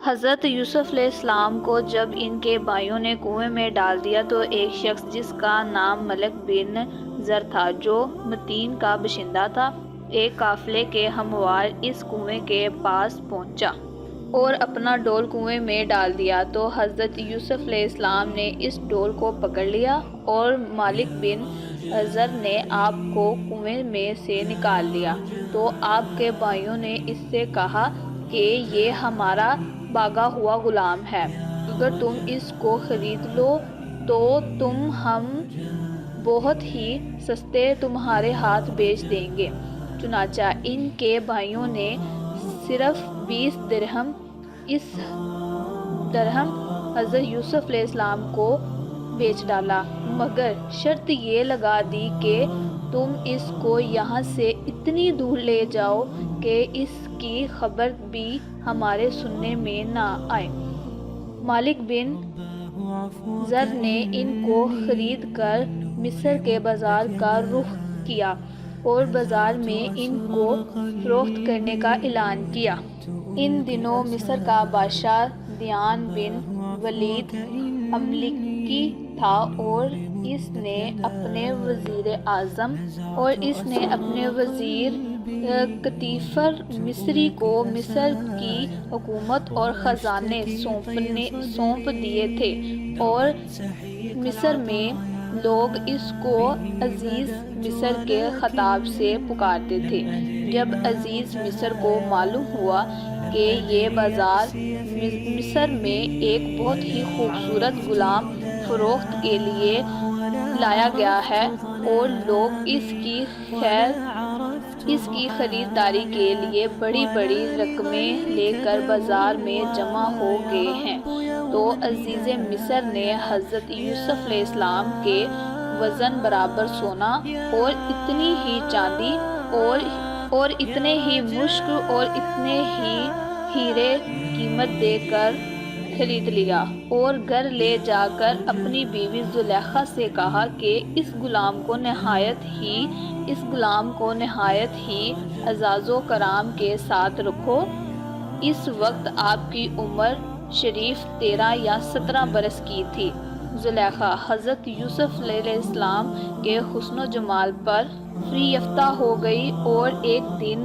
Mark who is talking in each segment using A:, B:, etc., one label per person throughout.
A: حضرت یوسف علیہ السلام کو جب ان کے بھائیوں نے کنویں میں ڈال دیا تو ایک شخص جس کا نام ملک بن زر تھا، جو مدین کا باشندہ تھا، ایک قافلے کے ہموار اس کنویں کے پاس پہنچا اور اپنا ڈول کنویں میں ڈال دیا تو حضرت یوسف علیہ السلام نے اس ڈول کو پکڑ لیا اور مالک بن زر نے آپ کو کنویں میں سے نکال لیا تو آپ کے بھائیوں نے اس سے کہا کہ یہ ہمارا بھاگا ہوا غلام ہے، اگر تم اس کو خرید لو تو ہم بہت ہی سستے تمہارے ہاتھ بیچ دیں گے۔ چنانچہ ان کے بھائیوں نے صرف 20 درہم حضرت یوسف علیہ السلام کو بیچ ڈالا، مگر شرط یہ لگا دی کہ تم اس کو یہاں سے اتنی دور لے جاؤ کہ اس کی خبر بھی ہمارے سننے میں نہ آئے۔ مالک بن زر نے ان کو خرید کر مصر کے بازار کا رخ کیا اور بازار میں ان کو فروخت کرنے کا اعلان کیا۔ ان دنوں مصر کا بادشاہ دیان بن ولید مملوکی تھا اور اس نے اپنے وزیر قطیفر مصری کو مصر کی حکومت اور خزانے سونپ دیے تھے اور مصر میں لوگ اس کو عزیز مصر کے خطاب سے پکارتے تھے۔ جب عزیز مصر کو معلوم ہوا کہ یہ بازار مصر میں ایک بہت ہی خوبصورت غلام فروخت کے لیے لایا گیا ہے اور لوگ اس کی خریداری کے لیے بڑی بڑی رقمیں لے کر بازار میں جمع ہو گئے ہیں، تو عزیز مصر نے حضرت یوسف علیہ السلام کے وزن برابر سونا اور اتنی ہی چاندی اور اتنے ہی مشک اور اتنے ہی ہیرے قیمت دے کر خرید لیا اور گھر لے جا کر اپنی بیوی زلیخا سے کہا کہ اس غلام کو نہایت ہی اعزاز و کرام کے ساتھ رکھو۔ اس وقت آپ کی عمر شریف 13 یا 17 برس کی تھی۔ زلیخا حضرت یوسف علیہ السلام کے حسن و جمال پر فری یافتہ ہو گئی اور ایک دن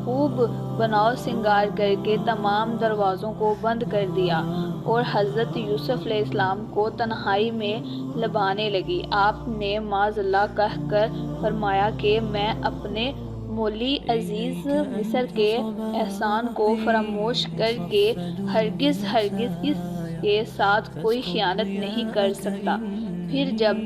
A: خوب بناؤ سنگار کر کے تمام دروازوں کو بند کر دیا اور حضرت یوسف علیہ السلام کو تنہائی میں لبھانے لگی۔ آپ نے معاذ اللہ کہہ کر فرمایا کہ میں اپنے مولی عزیز مصر کے احسان کو فراموش کر کے ہرگز اس کے ساتھ کوئی خیانت نہیں کر سکتا۔ پھر جب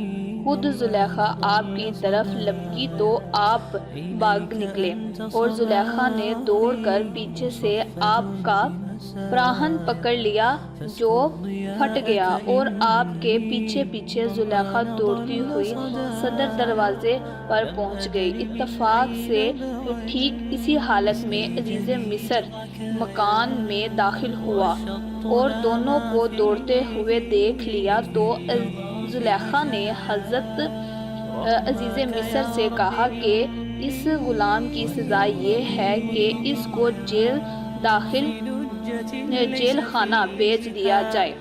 A: خود زلیخا آپ کی طرف لپکی تو آپ بھاگ نکلے اور زلیخا نے دوڑ کر پیچھے سے آپ کا پیراہن پکڑ لیا جو پھٹ گیا اور آپ کے پیچھے پیچھے زلیخا دوڑتی ہوئی صدر دروازے پر پہنچ گئی۔ اتفاق سے ٹھیک اسی حالت میں عزیز مصر مکان میں داخل ہوا اور دونوں کو دوڑتے ہوئے دیکھ لیا تو زلیخا نے حضرت عزیز مصر سے کہا کہ اس غلام کی سزا یہ ہے کہ اس کو جیل خانہ بھیج دیا جائے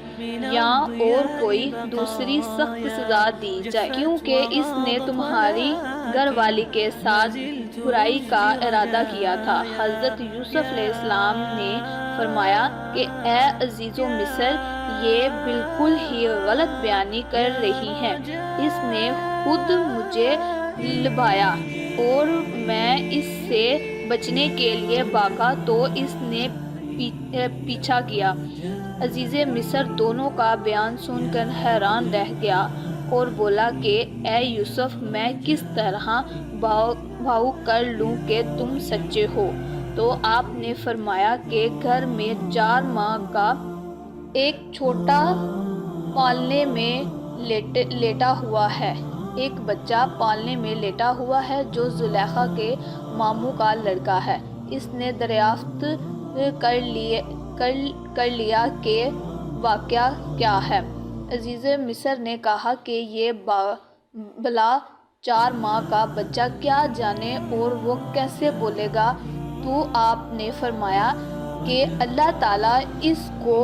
A: یا اور کوئی دوسری سخت سزا دی جائے، کیونکہ اس نے تمہاری گھر والی کے ساتھ برائی کا ارادہ کیا تھا۔ حضرت یوسف علیہ السلام نے فرمایا کہ اے عزیز مصر، یہ بالکل ہی غلط بیانی کر رہی ہے، اس نے خود مجھے لبھایا اور میں اس سے بچنے کے لیے بھاگا تو اس نے پیچھا کیا۔ عزیز مصر دونوں کا بیان سن کر حیران رہ گیا اور بولا کہ اے یوسف، میں کس طرح بھاؤ کر لوں کہ تم سچے ہو؟ تو آپ نے فرمایا کہ گھر میں 4 ماہ کا ایک چھوٹا پالنے میں لیٹا ہوا ہے، ایک بچہ پالنے میں لیٹا ہوا ہے جو زلیخا کے ماموں کا لڑکا ہے۔ اس نے دریافت کر لیا کہ واقعہ کیا ہے۔ عزیز مصر نے کہا کہ یہ بلا 4 ماہ کا بچہ کیا جانے اور وہ کیسے بولے گا؟ تو آپ نے فرمایا کہ اللہ تعالیٰ اس کو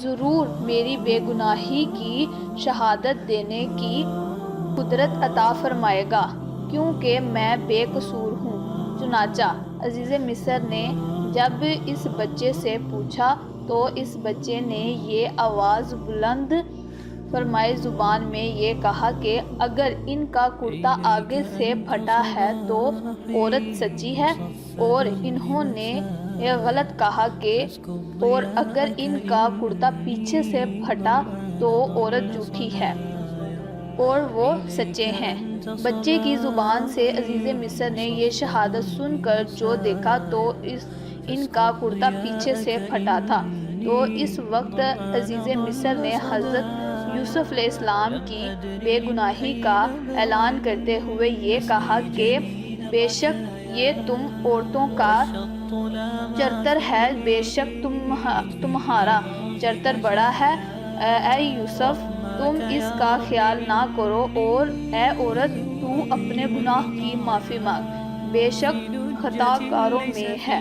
A: ضرور میری بے گناہی کی شہادت دینے کی قدرت عطا فرمائے گا، کیونکہ میں بے قصور ہوں۔ چنانچہ عزیز مصر نے جب اس بچے سے پوچھا تو اس بچے نے یہ آواز بلند فرمائے زبان میں یہ کہا کہ اگر ان کا کرتا آگے سے پھٹا ہے تو عورت سچی ہے، اور انہوں نے یہ غلط کہا کہ اور اگر ان کا کرتا پیچھے سے پھٹا تو عورت جھوٹی ہے اور وہ سچے ہیں۔ بچے کی زبان سے عزیز مصر نے یہ شہادت سن کر جو دیکھا تو ان کا کرتا پیچھے سے پھٹا تھا۔ تو اس وقت عزیز مصر نے حضرت یوسف علیہ السلام کی بے گناہی کا اعلان کرتے ہوئے یہ کہا کہ بے شک یہ تم عورتوں کا چرتر ہے، بے شک تمہارا چرتر بڑا ہے۔ اے یوسف تم اس کا خیال نہ کرو، اور اے عورت تو اپنے گناہ کی معافی مانگ، بے شک خطا کاروں میں ہے۔